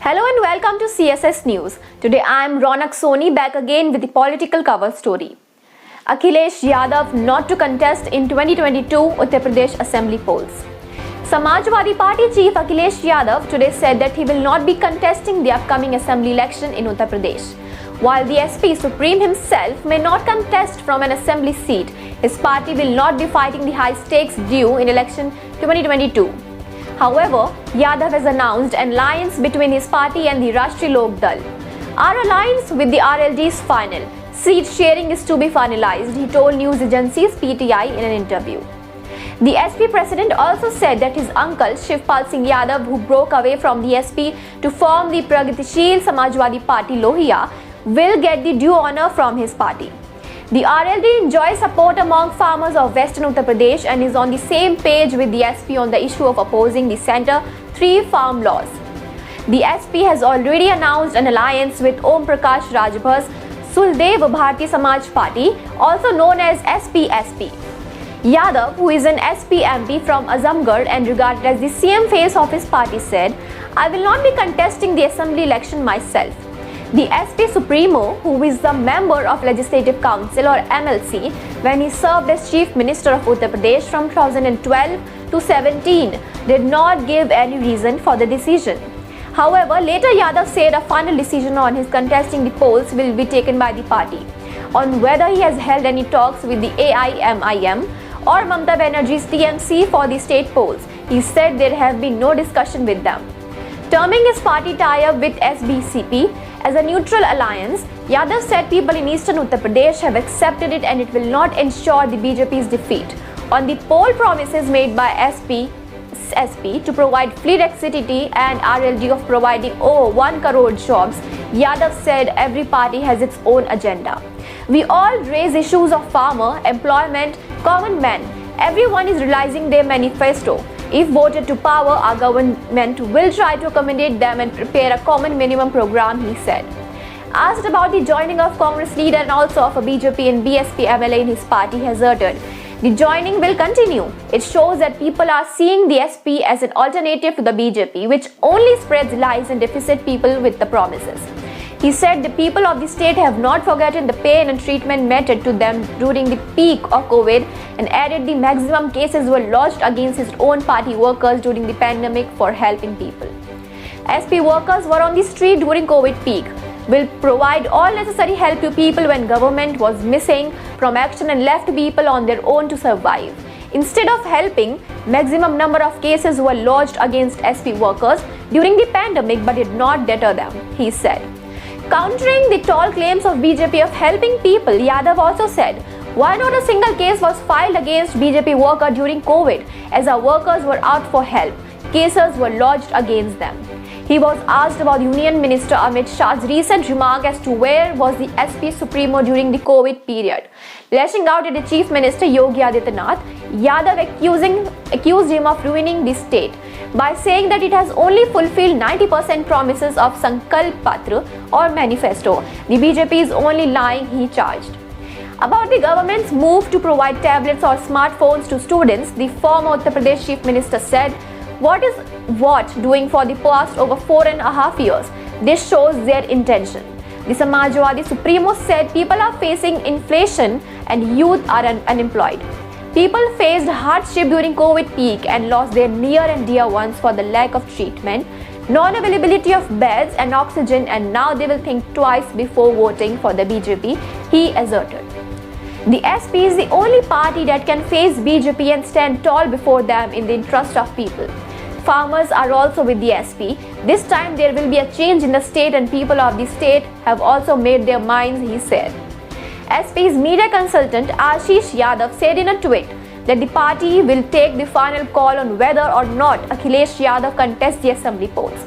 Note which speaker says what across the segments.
Speaker 1: Hello and welcome to CSS News. Today I am Ronak Soni back again with the political cover story. Akhilesh Yadav not to contest in 2022 Uttar Pradesh Assembly polls. Samajwadi Party Chief Akhilesh Yadav today said that he will not be contesting the upcoming assembly election in Uttar Pradesh. While the SP Supreme himself may not contest from an assembly seat, his party will not be fighting the high stakes due in election 2022. However, Yadav has announced an alliance between his party and the Rashtriya Lok Dal. Our alliance with the RLD is final. Seat sharing is to be finalized, he told news agencies PTI in an interview. The SP president also said that his uncle Shivpal Singh Yadav, who broke away from the SP to form the Pragatishil Samajwadi Party Lohia, will get the due honor from his party. The RLD enjoys support among farmers of Western Uttar Pradesh and is on the same page with the SP on the issue of opposing the Centre 3 farm laws. The SP has already announced an alliance with Om Prakash Rajbhar's Suldev Bharati Samaj Party, also known as SPSP. Yadav, who is an SP MP from Azamgarh and regarded as the CM face of his party, said, "I will not be contesting the assembly election myself." The SP Supremo, who is a member of Legislative Council or MLC when he served as Chief Minister of Uttar Pradesh from 2012 to 17, did not give any reason for the decision. However, later Yadav said a final decision on his contesting the polls will be taken by the party. On whether he has held any talks with the AIMIM or Mamata Banerjee's TMC for the state polls, he said there have been no discussion with them. Terming his party tie-up with SBCP as a neutral alliance, Yadav said people in eastern Uttar Pradesh have accepted it and it will not ensure the BJP's defeat. On the poll promises made by SP to provide flexibility and RLD of providing over 1 crore jobs, Yadav said every party has its own agenda. We all raise issues of farmer, employment, common man. Everyone is realizing their manifesto. If voted to power, our government will try to accommodate them and prepare a common minimum program, he said. Asked about the joining of Congress leader and also of a BJP and BSP MLA in his party, he asserted, "The joining will continue. It shows that people are seeing the SP as an alternative to the BJP, which only spreads lies and deficit people with the promises." He said the people of the state have not forgotten the pain and treatment meted to them during the peak of COVID and added the maximum cases were lodged against his own party workers during the pandemic for helping people. SP workers were on the street during COVID peak, will provide all necessary help to people when government was missing from action and left people on their own to survive. Instead of helping, maximum number of cases were lodged against SP workers during the pandemic but did not deter them, he said. Countering the tall claims of BJP of helping people, Yadav also said, "Why not a single case was filed against BJP worker during COVID as our workers were out for help? Cases were lodged against them." He was asked about Union Minister Amit Shah's recent remark as to where was the SP Supremo during the COVID period. Lashing out at the Chief Minister Yogi Adityanath, Yadav accused him of ruining the state by saying that it has only fulfilled 90% promises of Sankalp Patra or manifesto. The BJP is only lying, he charged. About the government's move to provide tablets or smartphones to students, the former Uttar Pradesh Chief Minister said, "What is doing for the past over 4.5 years? This shows their intention." The Samajwadi Supremo said people are facing inflation and youth are unemployed. People faced hardship during COVID peak and lost their near and dear ones for the lack of treatment, non-availability of beds and oxygen, and now they will think twice before voting for the BJP, he asserted. The SP is the only party that can face BJP and stand tall before them in the interest of people. Farmers are also with the SP. This time there will be a change in the state and people of the state have also made their minds, he said. SP's media consultant Ashish Yadav said in a tweet that the party will take the final call on whether or not Akhilesh Yadav contests the assembly polls.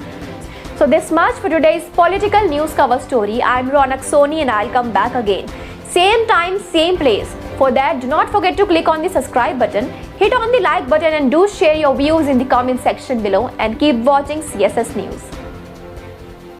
Speaker 1: So this much for today's political news cover story. I'm Ronak Soni and I'll come back again. Same time, same place. For that, do not forget to click on the subscribe button, hit on the like button and do share your views in the comment section below and keep watching CSS News.